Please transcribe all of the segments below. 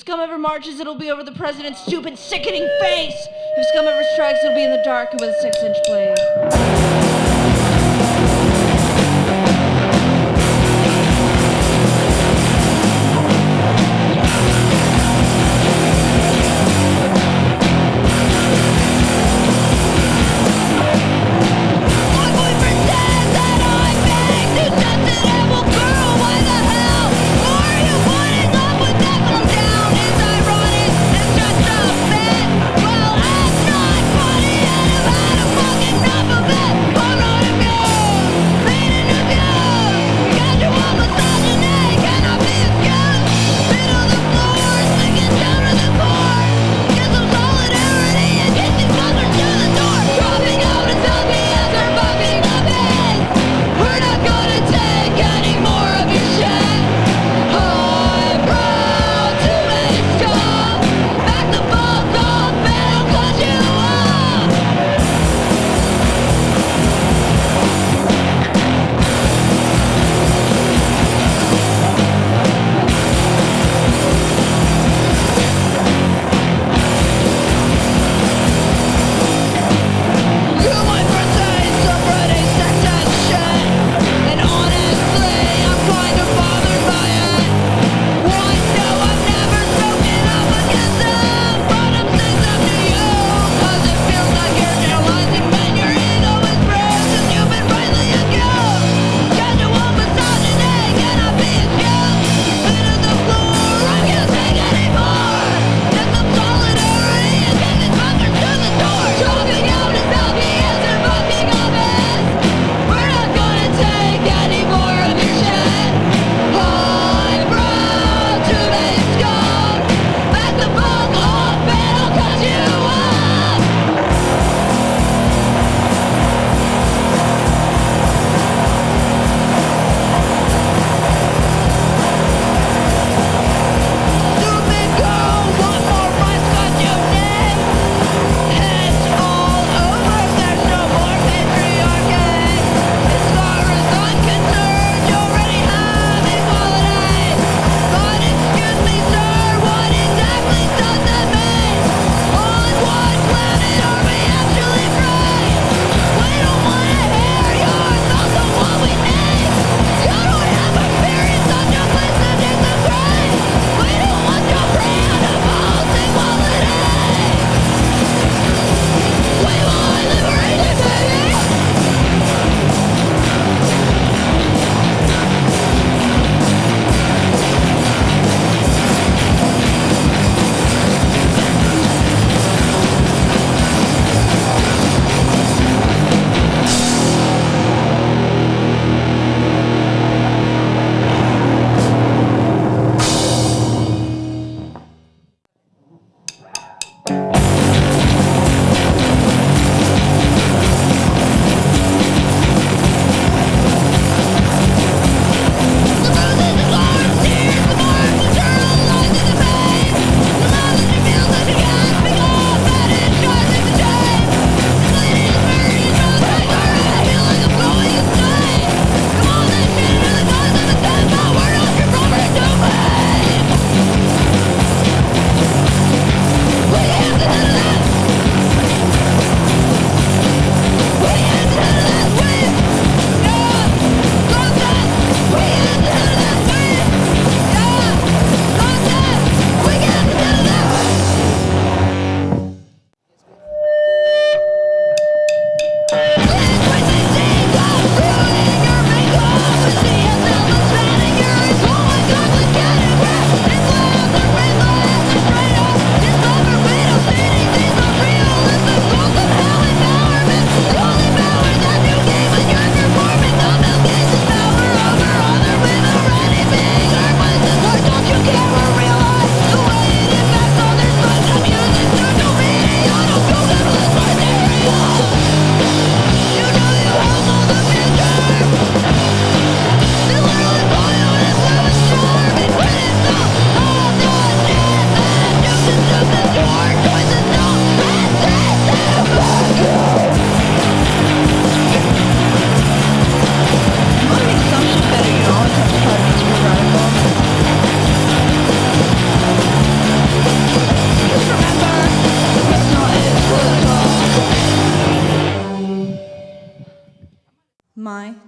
SCUM ever marches, it'll be over the president's stupid, sickening face. If SCUM ever strikes, it'll be in the dark and with a 6-inch blade. Well, I'm not funny and I've had a fucking enough of it.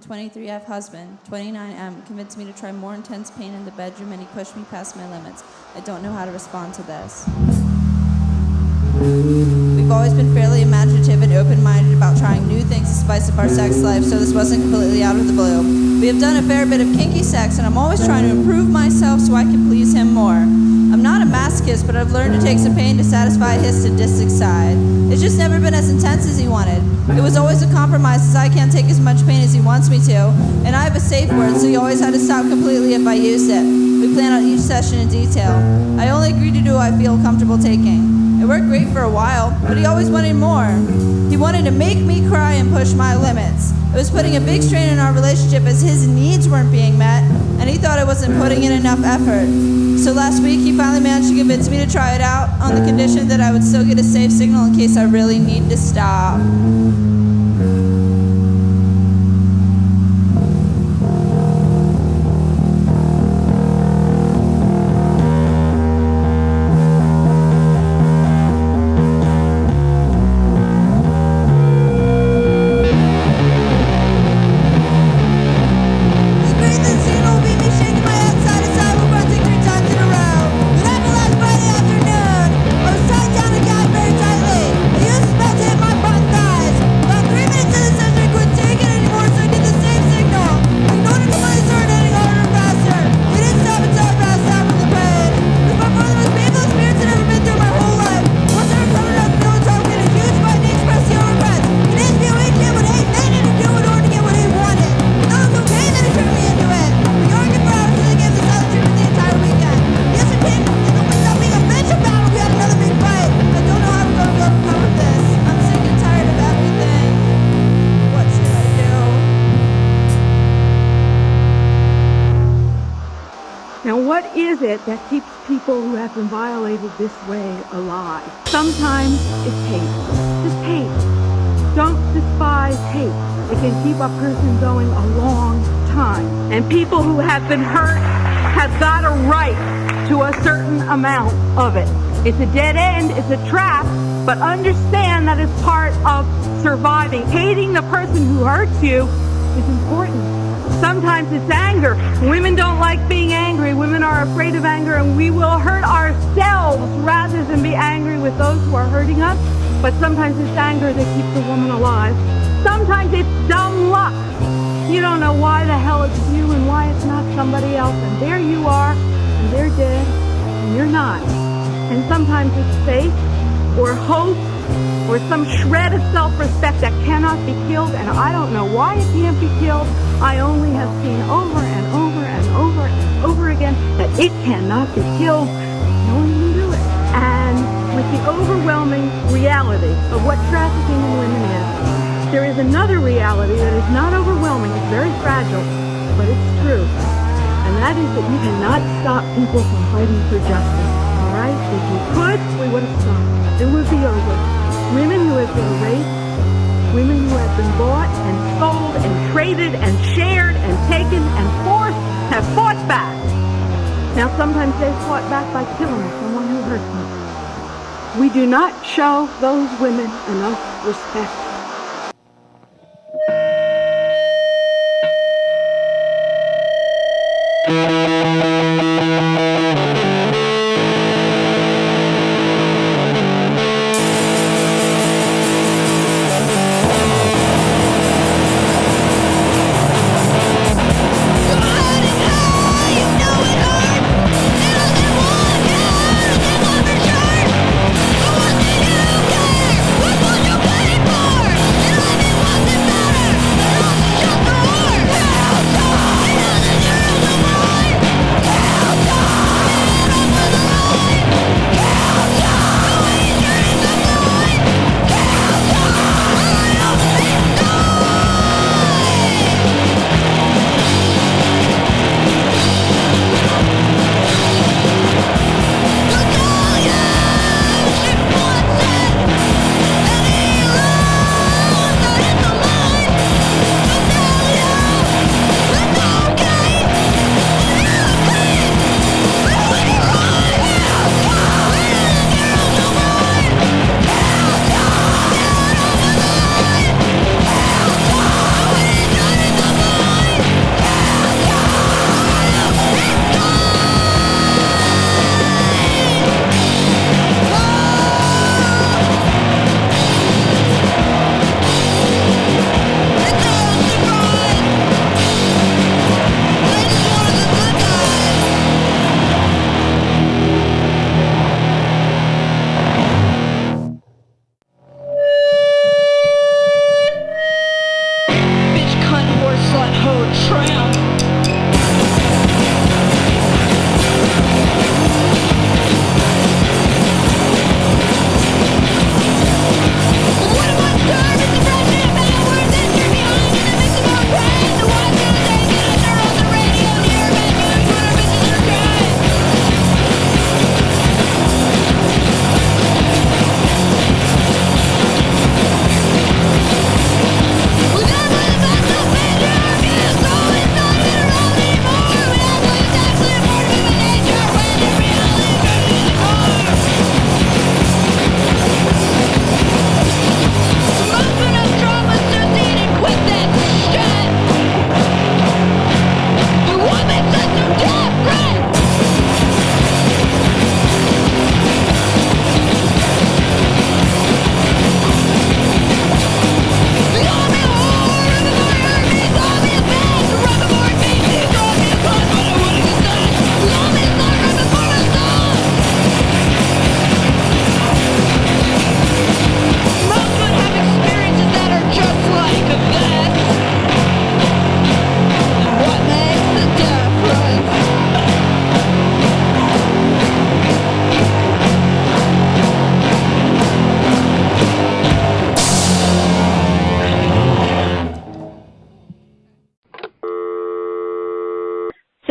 23F husband, 29M, convinced me to try more intense pain in the bedroom, and he pushed me past my limits. I don't know how to respond to this. We've always been fairly imaginative and open-minded about trying new things to spice up our sex life, so this wasn't completely out of the blue. We have done a fair bit of kinky sex, and I'm always trying to improve myself so I can please him more. I'm not a masochist, but I've learned to take some pain to satisfy his sadistic side. It's just never been as intense as he wanted. It was always a compromise, as I can't take as much pain as he wants me to, and I have a safe word, so he always had to stop completely if I used it. We plan out each session in detail. I only agree to do what I feel comfortable taking. It worked great for a while, but he always wanted more. He wanted to make me cry and push my limits. It was putting a big strain on our relationship as his needs weren't being met, and he thought I wasn't putting in enough effort. So last week, he finally managed to convince me to try it out on the condition that I would still get a safe signal in case I really need to stop. That keeps people who have been violated this way alive. Sometimes it's hate. Just hate. Don't despise hate. It can keep a person going a long time. And people who have been hurt have got a right to a certain amount of it. It's a dead end, it's a trap, but understand that it's part of surviving. Hating the person who hurts you is important. Sometimes it's anger. Women don't like being angry. Women are afraid of anger, and we will hurt ourselves rather than be angry with those who are hurting us. But sometimes it's anger that keeps a woman alive. Sometimes it's dumb luck. You don't know why the hell it's you and why it's not somebody else. And there you are, and they're dead, and you're not. And sometimes it's faith or hope or some shred of self-respect that cannot be killed, and I don't know why it can't be killed. I only have seen over and over and over and over again that it cannot be killed. No one can do it. And with the overwhelming reality of what trafficking in women is, there is another reality that is not overwhelming. It's very fragile, but it's true. And that is that you cannot stop people from fighting for justice. All right? If you could, we would have stopped. It would be over. Women who have been raped, women who have been bought and sold and traded and shared and taken and forced have fought back. Now sometimes they've fought back by killing someone who hurt them. We do not show those women enough respect. What will you pay for?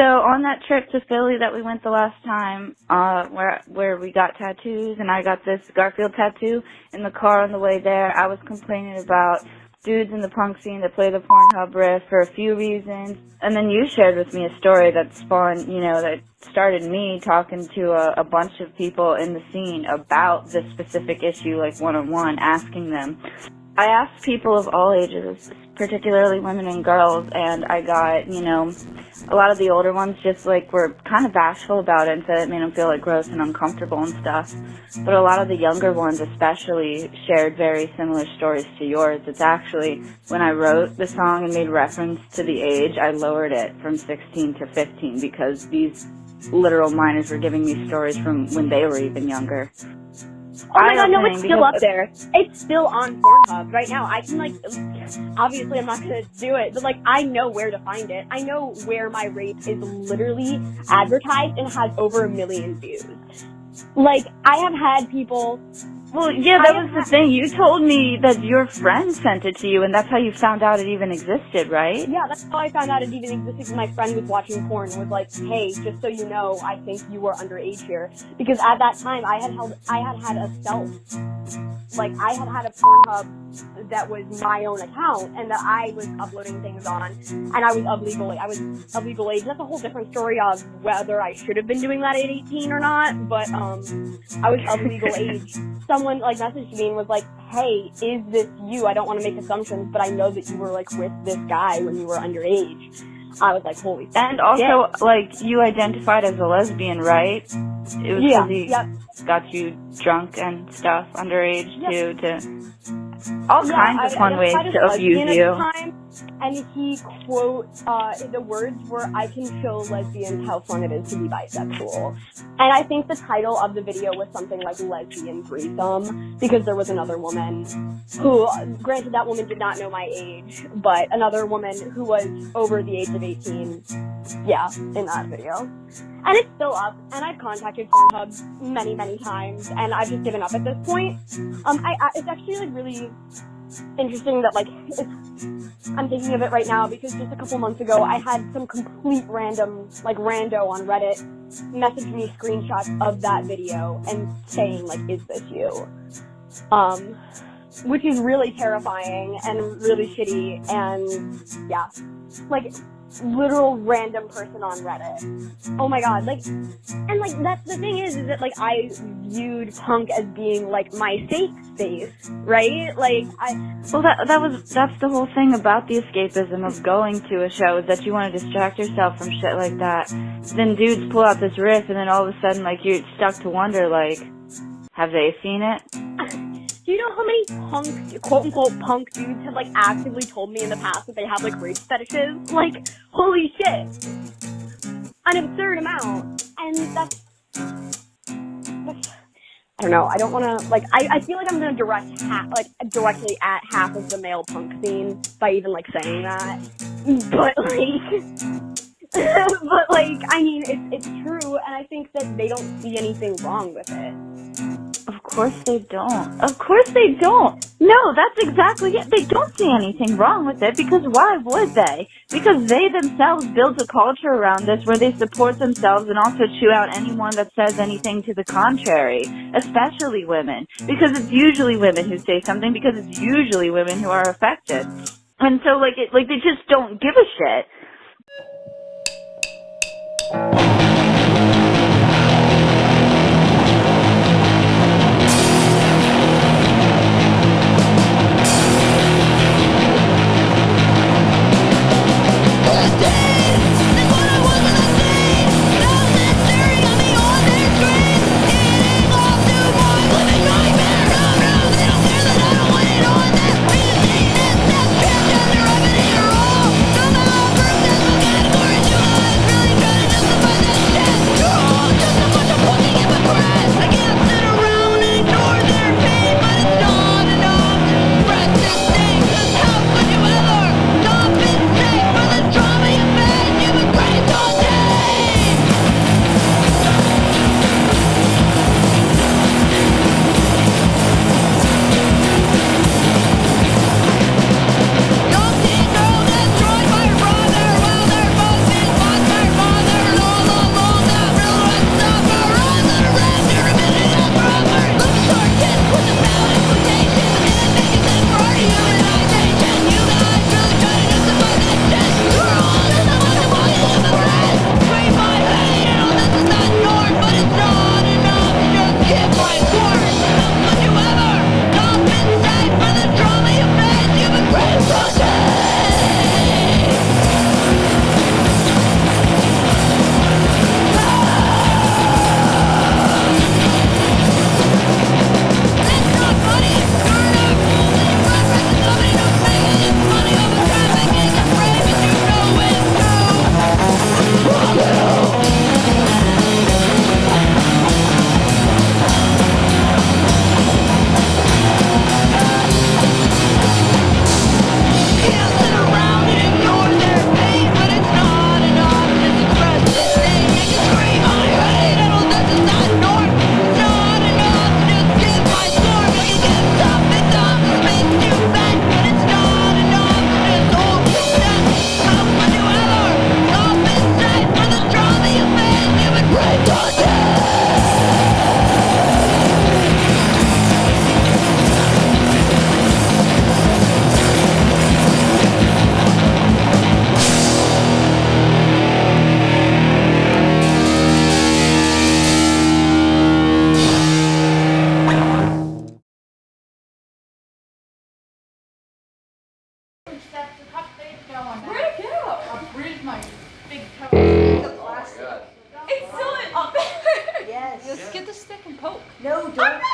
on that trip to Philly that we went the last time, where we got tattoos, and I got this Garfield tattoo in the car on the way there, I was complaining about dudes in the punk scene that play the Scornhub riff for a few reasons, and then you shared with me a story that spawned, that started me talking to a bunch of people in the scene about this specific issue, like one-on-one, asking them. I asked people of all ages, particularly women and girls, and I got, a lot of the older ones just, were kind of bashful about it and said it made them feel, gross and uncomfortable and stuff. But a lot of the younger ones especially shared very similar stories to yours. It's actually, when I wrote the song and made reference to the age, I lowered it from 16 to 15 because these literal minors were giving me stories from when they were even younger. Oh my god, no, it's still up there. It's still on Scornhub right now. I can, obviously I'm not gonna do it, but, I know where to find it. I know where my rape is literally advertised and has over 1 million views. I have had people... Well, yeah, that was the thing. You told me that your friend sent it to you, and that's how you found out it even existed, right? Yeah, that's how I found out it even existed, because my friend was watching porn and was like, hey, just so you know, I think you were underage here. Because at that time, I had had a self. I had had a Pornhub that was my own account, and that I was uploading things on, and I was of legal age. That's a whole different story of whether I should have been doing that at 18 or not, but, I was of legal age. Someone, messaged me and was like, hey, is this you? I don't want to make assumptions, but I know that you were, with this guy when you were underage. I was like, holy shit. And also, you identified as a lesbian, right? It was because he got you drunk and stuff underage, too, to all kinds of fun ways to abuse you. And he the words were, I can show lesbians how fun it is to be bisexual. And I think the title of the video was something like Lesbian Threesome, because there was another woman who, granted that woman did not know my age, but another woman who was over the age of 18, in that video. And it's still up, and I've contacted Pornhub many, many times, and I've just given up at this point. It's actually, really interesting that, I'm thinking of it right now, because just a couple months ago, I had some complete random, rando on Reddit message me screenshots of that video and saying, is this you? Which is really terrifying and really shitty, and, literal random person on Reddit. Oh my god, that's the thing is that, I viewed punk as being, my safe space, right? Well, that's the whole thing about the escapism of going to a show, is that you want to distract yourself from shit like that. Then dudes pull out this riff, and then all of a sudden, you're stuck to wonder, have they seen it? Do you know how many punk, quote-unquote punk dudes have, actively told me in the past that they have, rape fetishes? Holy shit. An absurd amount. And that's I don't know, I don't want to, I feel like I'm going to directly at half of the male punk scene by even, saying that. But, I mean, it's true, and I think that they don't see anything wrong with it. Of course they don't. Of course they don't. No, that's exactly it. They don't see anything wrong with it, because why would they? Because they themselves built a culture around this where they support themselves and also chew out anyone that says anything to the contrary, especially women. Because it's usually women who say something, because it's usually women who are affected. And so, they just don't give a shit. No, don't